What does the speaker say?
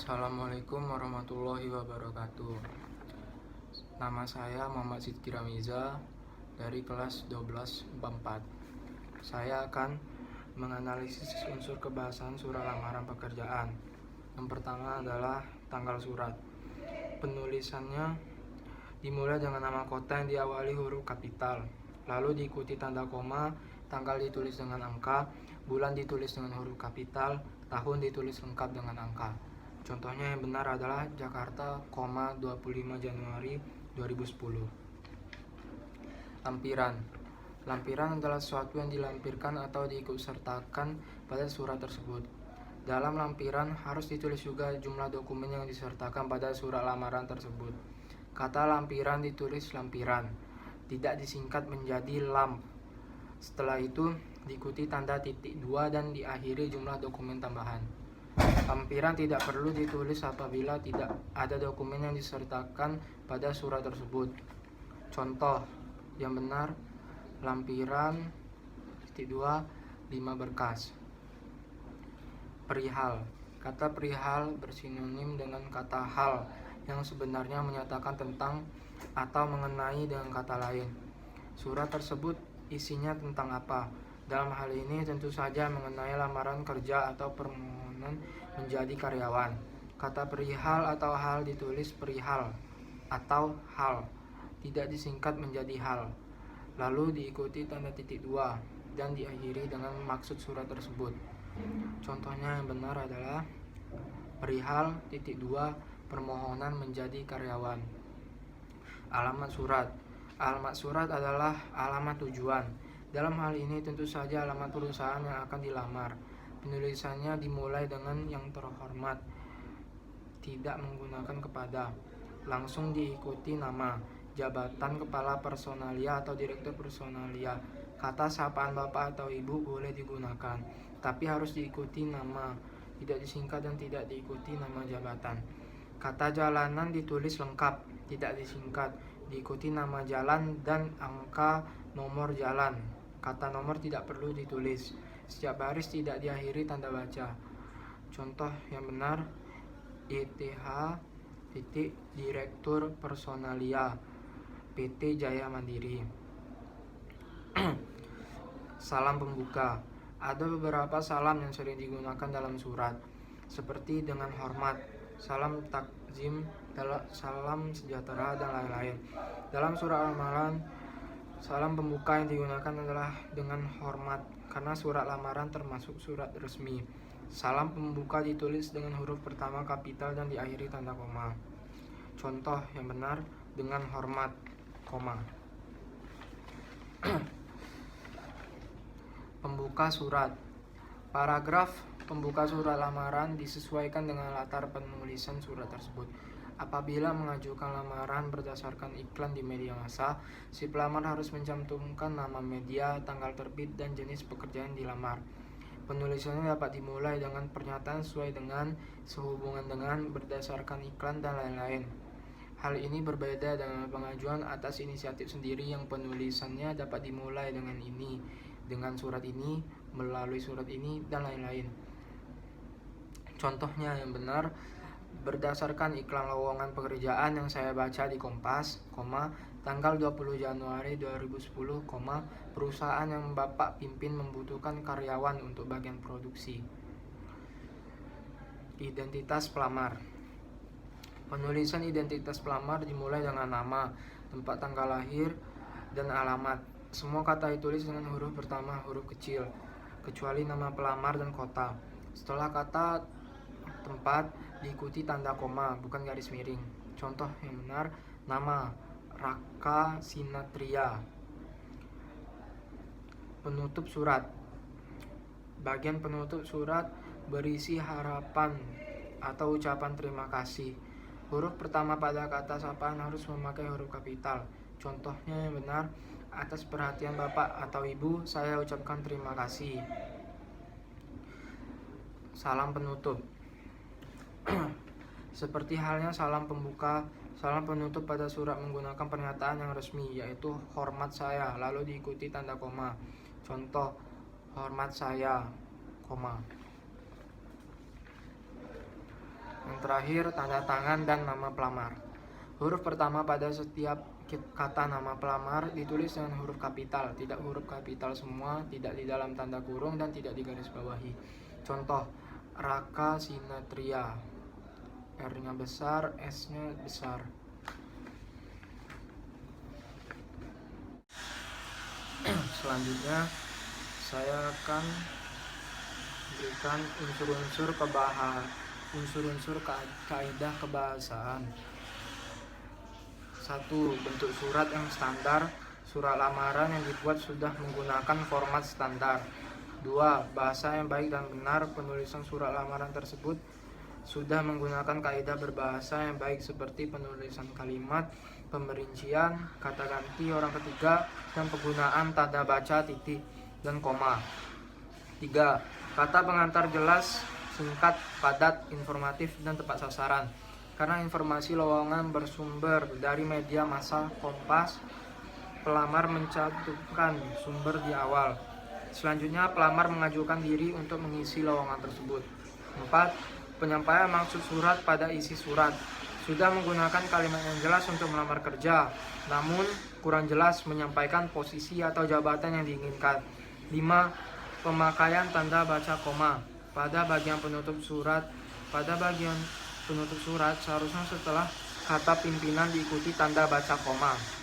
Assalamualaikum warahmatullahi wabarakatuh. Nama saya Muhammad Sidki Ramiza dari kelas 12 MPA 4. Saya akan menganalisis unsur kebahasaan surat lamaran pekerjaan. Yang pertama adalah tanggal surat. Penulisannya dimulai dengan nama kota yang diawali huruf kapital, lalu diikuti tanda koma, tanggal ditulis dengan angka, bulan ditulis dengan huruf kapital, tahun ditulis lengkap dengan angka. Contohnya yang benar adalah Jakarta, 25 Januari 2010. Lampiran. Lampiran adalah sesuatu yang dilampirkan atau diikutsertakan pada surat tersebut. Dalam lampiran harus ditulis juga jumlah dokumen yang disertakan pada surat lamaran tersebut. Kata lampiran ditulis lampiran, tidak disingkat menjadi lamp. Setelah itu diikuti tanda titik 2 dan diakhiri jumlah dokumen tambahan. Lampiran tidak perlu ditulis apabila tidak ada dokumen yang disertakan pada surat tersebut. Contoh yang benar, lampiran titik 2 5 berkas. Perihal. Kata perihal bersinonim dengan kata hal yang sebenarnya menyatakan tentang atau mengenai dengan kata lain. Surat tersebut isinya tentang apa? Dalam hal ini tentu saja mengenai lamaran kerja atau permohonan menjadi karyawan. Kata perihal atau hal ditulis perihal atau hal, tidak disingkat menjadi hal. Lalu diikuti tanda titik 2 dan diakhiri dengan maksud surat tersebut. Contohnya yang benar adalah perihal titik 2 permohonan menjadi karyawan. Alamat surat. Alamat surat adalah alamat tujuan. Dalam hal ini tentu saja alamat perusahaan yang akan dilamar. Penulisannya dimulai dengan yang terhormat, tidak menggunakan kepada. Langsung diikuti nama, jabatan kepala personalia atau direktur personalia. Kata sapaan bapak atau ibu boleh digunakan, tapi harus diikuti nama, tidak disingkat dan tidak diikuti nama jabatan. Kata jalanan ditulis lengkap, tidak disingkat, diikuti nama jalan dan angka nomor jalan. Kata nomor tidak perlu ditulis. Setiap baris tidak diakhiri tanda baca. Contoh yang benar, ITH titik Direktur Personalia PT Jaya Mandiri. Salam pembuka. Ada beberapa salam yang sering digunakan dalam surat, seperti dengan hormat, salam takzim, salam sejahtera, dan lain-lain. Dalam surat lamaran, salam pembuka yang digunakan adalah dengan hormat, karena surat lamaran termasuk surat resmi. Salam pembuka ditulis dengan huruf pertama kapital dan diakhiri tanda koma. Contoh yang benar, dengan hormat, koma. Pembuka surat. Paragraf pembuka surat lamaran disesuaikan dengan latar penulisan surat tersebut. Apabila mengajukan lamaran berdasarkan iklan di media massa, si pelamar harus mencantumkan nama media, tanggal terbit, dan jenis pekerjaan yang dilamar. Penulisannya dapat dimulai dengan pernyataan sesuai dengan, sehubungan dengan, berdasarkan iklan, dan lain-lain. Hal ini berbeda dengan pengajuan atas inisiatif sendiri yang penulisannya dapat dimulai dengan ini, dengan surat ini, melalui surat ini, dan lain-lain. Contohnya yang benar, berdasarkan iklan lowongan pekerjaan yang saya baca di Kompas, tanggal 20 Januari 2010, perusahaan yang Bapak pimpin membutuhkan karyawan untuk bagian produksi. Identitas pelamar. Penulisan identitas pelamar dimulai dengan nama, tempat tanggal lahir, dan alamat. Semua kata ditulis dengan huruf pertama huruf kecil, kecuali nama pelamar dan kota. Setelah kata tempat diikuti tanda koma, bukan garis miring. Contoh yang benar, nama Raka Sinatria. Penutup surat. Bagian penutup surat berisi harapan atau ucapan terima kasih. Huruf pertama pada kata sapaan harus memakai huruf kapital. Contohnya yang benar, atas perhatian Bapak atau Ibu, saya ucapkan terima kasih. Salam penutup. Seperti halnya salam pembuka, salam penutup pada surat menggunakan pernyataan yang resmi, yaitu hormat saya, lalu diikuti tanda koma. Contoh, hormat saya, koma. Yang terakhir tanda tangan dan nama pelamar. Huruf pertama pada setiap kata nama pelamar ditulis dengan huruf kapital, tidak huruf kapital semua, tidak di dalam tanda kurung, dan tidak digarisbawahi. Contoh, Raka Sinatria, R-nya besar, S-nya besar. Selanjutnya saya akan berikan unsur-unsur kaidah kebahasaan. 1. Bentuk surat yang standar. Surat lamaran yang dibuat sudah menggunakan format standar. 2. Bahasa yang baik dan benar. Penulisan surat lamaran tersebut sudah menggunakan kaidah berbahasa yang baik seperti penulisan kalimat, pemerincian, kata ganti orang ketiga, dan penggunaan tanda baca, titik, dan koma. 3. Kata pengantar jelas, singkat, padat, informatif, dan tepat sasaran. Karena informasi lowongan bersumber dari media massa Kompas, pelamar mencantumkan sumber di awal. Selanjutnya, pelamar mengajukan diri untuk mengisi lowongan tersebut. 4. Penyampaian maksud surat pada isi surat. Sudah menggunakan kalimat yang jelas untuk melamar kerja, namun kurang jelas menyampaikan posisi atau jabatan yang diinginkan. 5. Pemakaian tanda baca koma pada bagian penutup surat. Pada bagian penutup surat seharusnya setelah kata pimpinan diikuti tanda baca koma.